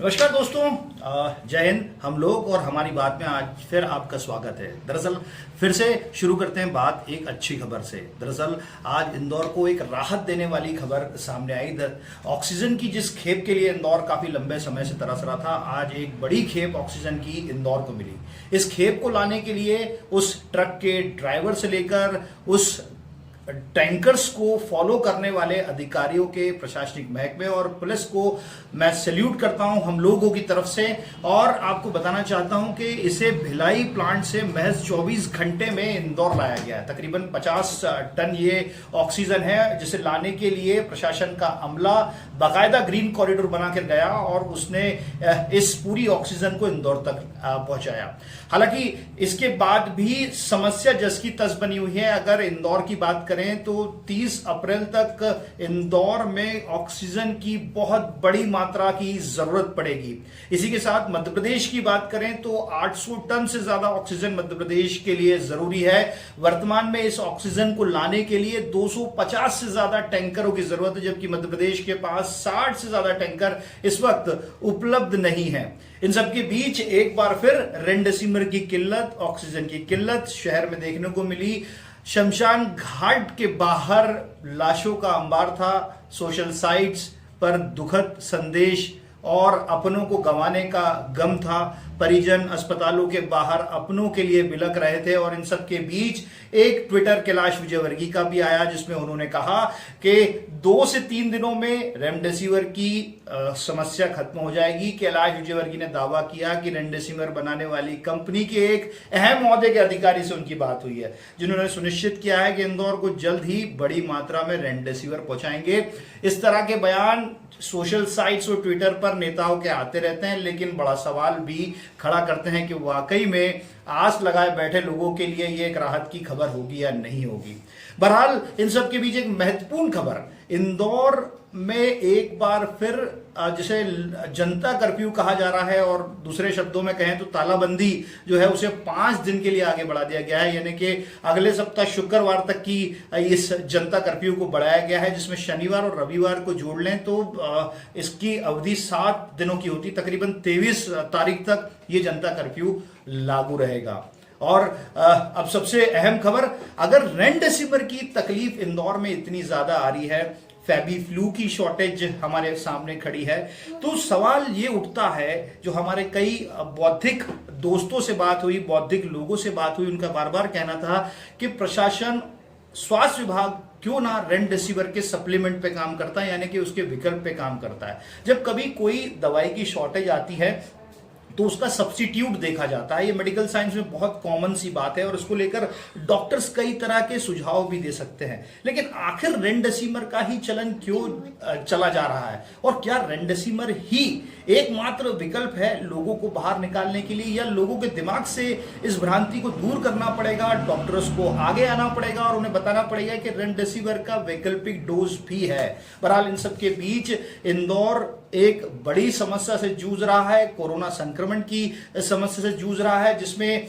नमस्कार दोस्तों, जय हिंद। हम लोग और हमारी बात में आज फिर आपका स्वागत है। दरअसल फिर से शुरू करते हैं बात एक अच्छी खबर से। दरअसल आज इंदौर को एक राहत देने वाली खबर सामने आई। ऑक्सीजन की जिस खेप के लिए इंदौर काफी लंबे समय से तरस रहा था, आज एक बड़ी खेप ऑक्सीजन की इंदौर को मिली। इस खेप को लाने के लिए उस ट्रक के ड्राइवर से लेकर उस टैंकर्स को फॉलो करने वाले अधिकारियों के प्रशासनिक महकमे और पुलिस को मैं सैल्यूट करता हूं हम लोगों की तरफ से। और आपको बताना चाहता हूं कि इसे भिलाई प्लांट से महज 24 घंटे में इंदौर लाया गया है। तकरीबन 50 टन ये ऑक्सीजन है, जिसे लाने के लिए प्रशासन का अमला बाकायदा ग्रीन कॉरिडोर बनाकर गया और उसने इस पूरी ऑक्सीजन को इंदौर तक पहुंचाया। हालांकि इसके बाद भी समस्या जस की तस बनी हुई है। अगर इंदौर की बात करें तो 30 अप्रैल तक इंदौर में ऑक्सीजन की बहुत बड़ी मात्रा की जरूरत पड़ेगी। इसी के साथ मध्य प्रदेश की बात करें तो 800 टन से ज्यादा ऑक्सीजन मध्य प्रदेश के लिए जरूरी है। वर्तमान में इस ऑक्सीजन को लाने के लिए 250 से ज्यादा टैंकरों की जरूरत है, जबकि मध्य प्रदेश के पास 60 से ज्यादा टैंकर इस वक्त उपलब्ध नहीं है। इन सबके बीच एक बार फिर रेमडेसिविर की किल्लत, ऑक्सीजन की किल्लत शहर में देखने को मिली। शमशान घाट के बाहर लाशों का अंबार था। सोशल साइट्स पर दुखद संदेश और अपनों को गंवाने का गम था। परिजन अस्पतालों के बाहर अपनों के लिए बिलख रहे थे और इन सब के बीच एक ट्विटर कैलाश विजयवर्गीय का भी आया, जिसमें उन्होंने कहा कि 2 से 3 दिनों में रेमडेसिविर की समस्या खत्म हो जाएगी। कैलाश विजयवर्गीय ने दावा किया कि रेमडेसिविर बनाने वाली कंपनी के एक अहम ओहदे के अधिकारी से उनकी बात हुई है, जिन्होंने सुनिश्चित किया है कि इंदौर को जल्द ही बड़ी मात्रा में रेमडेसिविर पहुंचाएंगे। इस तरह के बयान सोशल साइट्स और ट्विटर पर नेताओं के आते रहते हैं, लेकिन बड़ा सवाल भी खड़ा करते हैं कि वाकई में आस लगाए बैठे लोगों के लिए ये एक राहत की खबर होगी या नहीं होगी। बहरहाल इन सब के बीच एक महत्वपूर्ण खबर, इंदौर में एक बार फिर जिसे जनता कर्फ्यू कहा जा रहा है और दूसरे शब्दों में कहें तो तालाबंदी जो है उसे 5 दिन के लिए आगे बढ़ा दिया गया है। यानी कि अगले सप्ताह शुक्रवार तक की इस जनता कर्फ्यू को बढ़ाया गया है, जिसमें शनिवार और रविवार को जोड़ लें तो इसकी अवधि 7 दिनों की होती। तकरीबन 23 तारीख तक ये जनता कर्फ्यू लागू रहेगा। और अब सबसे अहम खबर, अगर रेमडेसिविर की तकलीफ इंदौर में इतनी ज्यादा आ रही है, फैबी फ्लू की शॉर्टेज हमारे सामने खड़ी है, तो सवाल ये उठता है, जो हमारे कई बौद्धिक दोस्तों से बात हुई, बौद्धिक लोगों से बात हुई, उनका बार बार कहना था कि प्रशासन, स्वास्थ्य विभाग क्यों ना रेमडेसिविर के सप्लीमेंट पे काम करता है, यानी कि उसके विकल्प पे काम करता है। जब कभी कोई दवाई की शॉर्टेज आती है तो उसका सब्स्टिट्यूट देखा जाता है। ये मेडिकल साइंस में बहुत कॉमन सी बात है और उसको लेकर डॉक्टर्स कई तरह के सुझाव भी दे सकते हैं। लेकिन आखिर रेमडेसिविर का ही चलन क्यों चला जा रहा है, और क्या रेमडेसिविर ही एकमात्र विकल्प है लोगों को बाहर निकालने के लिए, या लोगों के दिमाग से इस भ्रांति को दूर करना पड़ेगा, डॉक्टर्स को आगे आना पड़ेगा और उन्हें बताना पड़ेगा कि रेमडेसिविर का वैकल्पिक डोज भी है। बहरहाल इन सब के बीच इंदौर एक बड़ी समस्या से जूझ रहा है, कोरोना संक्रमण की समस्या से जूझ रहा है, जिसमें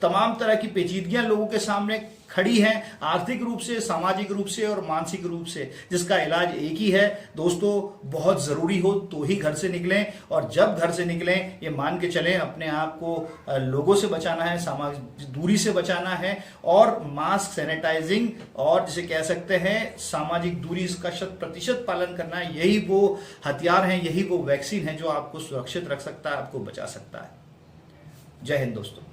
तमाम तरह की पेचीदगियां लोगों के सामने खड़ी हैं, आर्थिक रूप से, सामाजिक रूप से और मानसिक रूप से, जिसका इलाज एक ही है दोस्तों, बहुत जरूरी हो तो ही घर से निकलें। और जब घर से निकलें ये मान के चलें अपने आप को लोगों से बचाना है, सामाजिक दूरी से बचाना है और मास्क, सैनिटाइजिंग और जिसे कह सकते हैं सामाजिक दूरी का 100% पालन करना है। यही वो हथियार हैं, यही वो वैक्सीन है जो आपको सुरक्षित रख सकता है, आपको बचा सकता है। जय हिंद दोस्तों।